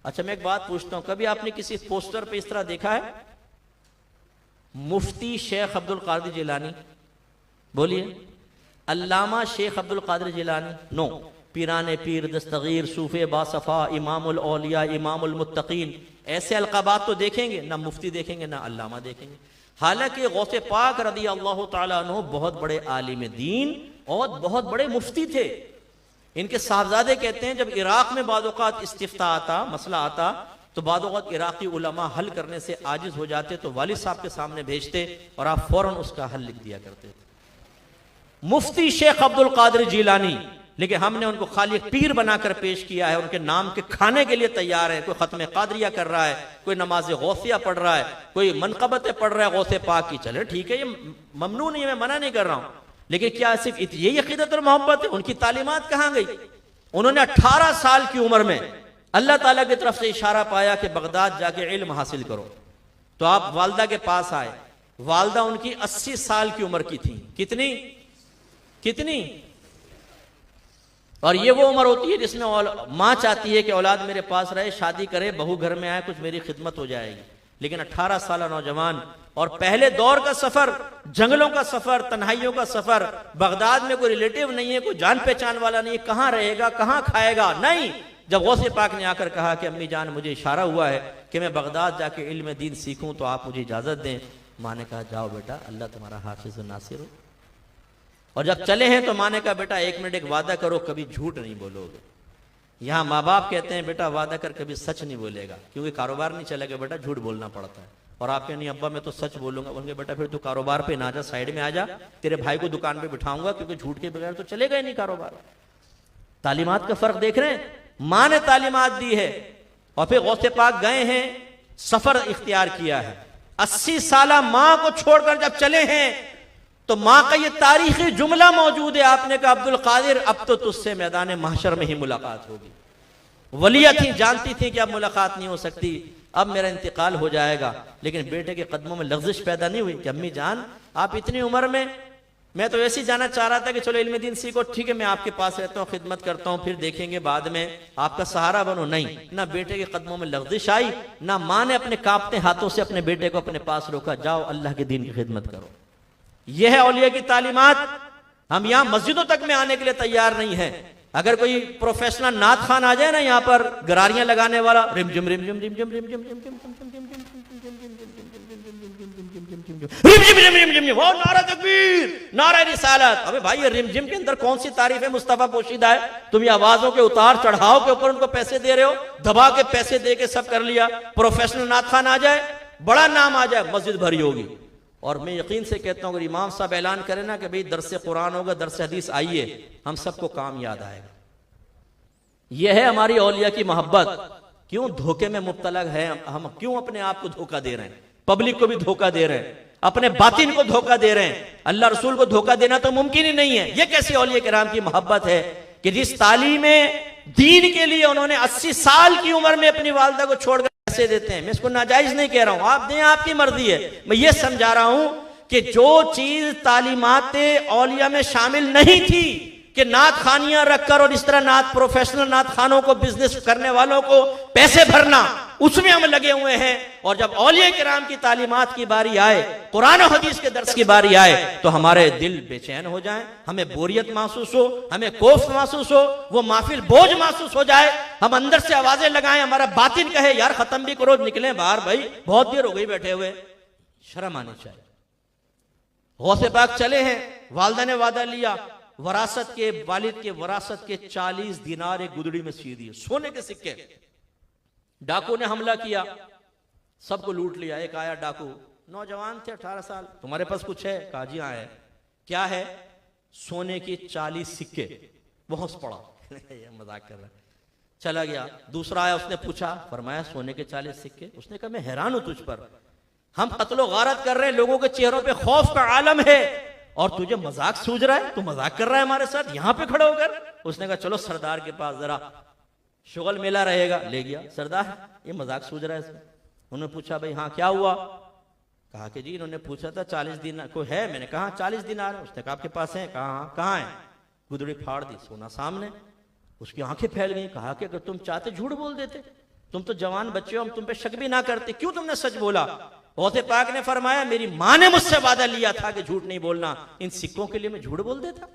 अच्छा मैं एक बात पूछता हूं, कभी आपने किसी पोस्टर पे इस तरह देखा है मुफ्ती शेख अब्दुल कादिर जिलानी? बोलिए, अल्लामा शेख अब्दुल कादिर जिलानी? नो। पीराने पीर, दस्तगीर, सूफे बासफा, इमामुल औलिया, इमामुल मुत्तकीन, ऐसे अलकाबात तो देखेंगे ना, मुफ्ती देखेंगे ना अल्लामा देखेंगे। हालांकि गौसे पाक रदी अल्लाह तआला अन्हु बहुत बड़े आलिम दीन और बहुत बड़े मुफ्ती थे। इनके साहबजादे कहते हैं जब इराक में बादौक़ात इस्तिफ्ता आता, मसला आता, तो बादौक़ात इराकी उलमा हल करने से आजिज हो जाते तो वालिद साहब के सामने भेजते और आप फौरन उसका हल लिख दिया करते थे। मुफ्ती शेख अब्दुल कादिर जिलानी, लेकिन हमने उनको खाली पीर बनाकर पेश किया है, उनके नाम के खाने के लिए तैयार है। कोई खत्म कादरिया कर रहा है, कोई नमाज गौसिया पढ़ रहा है, कोई मनकबतें पढ़ रहा है गौसे पाक की, चले ठीक है, ये ममनू नहीं है, मैं मना नहीं कर रहा हूं, लेकिन क्या सिर्फ यही अकीदत और मोहब्बत है? उनकी तालीमात कहां गई? उन्होंने 18 साल की उम्र में अल्लाह ताला की तरफ से इशारा पाया कि बगदाद जाके इल्म हासिल करो, तो आप वालदा के पास आए। वालदा उनकी 80 साल की उम्र की थी। कितनी? और ये वो उम्र होती है जिसमें मां चाहती है कि औलाद मेरे पास रहे, शादी करे, बहू घर में आए, कुछ मेरी खिदमत हो जाएगी। लेकिन 18 साल नौजवान और पहले दौर का सफर, जंगलों का सफर, तन्हाइयों का सफर, बगदाद में कोई रिलेटिव नहीं है, कोई जान पहचान वाला नहीं है, कहां रहेगा, कहां खाएगा? नहीं। जब गौसे पाक ने आकर कहा कि अम्मी जान मुझे इशारा हुआ है कि मैं बगदाद जाके इल्म दीन सीखूं, तो आप मुझे इजाजत दें। माँ ने कहा जाओ बेटा, अल्लाह तुम्हारा हाफिज नासिर हो। और जब चले हैं तो माँ ने कहा बेटा 1 मिनट एक वादा करो, कभी झूठ नहीं बोलोगे। यहाँ माँ बाप कहते हैं बेटा वादा कर, कभी सच नहीं बोलेगा, क्योंकि कारोबार नहीं चलेगा बेटा, झूठ बोलना पड़ता है। और आप कहें नहीं अब्बा मैं तो सच बोलूंगा, बोलेंगे बेटा फिर तू कारोबार पे ना जा, साइड में आ जा, तेरे भाई को दुकान पे बिठाऊंगा, क्योंकि झूठ के बगैर तो चलेगा ही नहीं कारोबार। तालीमात का फर्क देख रहे हैं? माँ ने तालीमात दी है और फिर गौसे पाक गए हैं, सफर इख्तियार किया है। 80 साल माँ को छोड़कर जब चले हैं तो माँ का ये तारीखी जुमला मौजूद है। आपने कहा अब्दुल कादिर अब तो तुझसे मैदान महशर में ही मुलाकात होगी। वलिया थी, जानती थी कि अब मुलाकात नहीं हो सकती, अब मेरा इंतकाल हो जाएगा, लेकिन बेटे के कदमों में लग़्ज़िश पैदा नहीं हुई कि अम्मी जान आप इतनी उम्र में, मैं तो ऐसे ही जाना चाह रहा था कि चलो इल्म दीन सीखो, ठीक है मैं आपके पास रहता हूँ, खिदमत करता हूँ, फिर देखेंगे बाद में आपका सहारा बनो। नहीं, ना बेटे के कदमों में लग़्ज़िश आई, ना माँ ने अपने कांपते हाथों से अपने बेटे को अपने पास रोका, जाओ अल्लाह के दीन की खिदमत करो। यह है औलिया की तालीमात। हम यहाँ मस्जिदों तक में आने के लिए तैयार नहीं है। अगर कोई प्रोफेशनल नात खान आ जाए ना यहाँ पर गरारियां लगाने वाला, रिमझिम रिमझिम रिमझिम रिमझिम रिमझिम, वो नारा तकबीर, नारा रिसालत। अबे भाई ये रिमझिम के अंदर कौन सी तारीफ है मुस्तफा पोशीदा है? तुम ये आवाजों के उतार चढ़ाव के ऊपर उनको पैसे दे रहे हो, दबा के पैसे दे के सब कर लिया। प्रोफेशनल नात खान आ जाए, बड़ा नाम आ जाए, मस्जिद भरी होगी। और मैं यकीन से कहता हूं अगर इमाम साहब ऐलान करें ना कि भाई दरस कुरान होगा, दरस हदीस आइए, हम सबको काम याद आएगा। यह है हमारी औलिया की मोहब्बत। क्यों धोखे में मुब्तला है हम? क्यों अपने आप को धोखा दे रहे हैं? पब्लिक को भी धोखा दे रहे हैं, अपने बातिन को धोखा दे रहे हैं। अल्लाह रसूल को धोखा देना तो मुमकिन ही नहीं है। यह कैसी औलिया किराम की मोहब्बत है कि जिस तालीम दीन के लिए उन्होंने 80 साल की उम्र में अपनी वालदा को छोड़कर पैसे देते हैं। मैं इसको नाजायज नहीं कह रहा हूं, आप दें, आपकी मर्जी है। मैं ये समझा रहा हूं कि जो चीज तालीमात औलिया में शामिल नहीं थी कि नात खानियां रखकर और इस तरह नात प्रोफेशनल नात खानों को, बिजनेस करने वालों को पैसे भरना, उसमें हम लगे हुए हैं। और जब औलिया किराम की तालीमात की बारी आए, कुरान और हदीस के दर्स की बारी आए, तो हमारे दिल बेचैन हो जाए, हमें बोरियत महसूस हो, हमें कोफ महसूस हो, वो महफिल बोझ महसूस हो जाए, हम अंदर से आवाजें लगाएं, हमारा बातिन कहे यार खत्म भी करो, निकले बाहर, भाई बहुत देर हो गई बैठे हुए। शर्म आनी चाहिए। गौसे पाक चले हैं, वालदा ने वादा लिया, वरासत के, वालिद के वरासत के 40 दिनार एक गुदड़ी में सी दिए, सोने के सिक्के। डाकू ने हमला किया, सबको लूट लिया। एक आया डाकू, नौजवान थे 18 साल, तुम्हारे पास कुछ है? कहा जी हाँ है। क्या है? सोने के 40 सिक्के। वो हंस पड़ा, मजाक कर रहा है, चला गया। दूसरा आया, उसने पूछा, फरमाया सोने के 40 सिक्के। उसने कहा मैं हैरान हूं तुझ पर, हम कत्लो गारत कर रहे हैं, लोगों के चेहरों पे खौफ का आलम है, और तुझे मजाक सूझ रहा है, तू मजाक कर रहा है हमारे साथ यहां पे खड़े होकर। उसने कहा चलो सरदार के पास जरा शुगल मेला रहेगा। ले गया। सरदार ये मजाक सूझ रहा है इसमें। उन्होंने पूछा भाई हाँ क्या हुआ? कहा कि जी इन्होंने पूछा था 40 दिन कोई है? मैंने कहा 40 दिन आ रहे। उसने कहा आपके पास है? कहा कहाँ है? गुदड़ी फाड़ दी, सोना सामने। उसकी आंखें फैल गई। कहा कि अगर तुम चाहते झूठ बोल देते, तुम तो जवान बच्चे हो, हम तुम पे शक भी ना करते, क्यों तुमने सच बोला? गौसे पाक ने फरमाया, मेरी माँ ने मुझसे वादा लिया था कि झूठ नहीं बोलना, इन सिक्कों के लिए मैं झूठ बोल देता?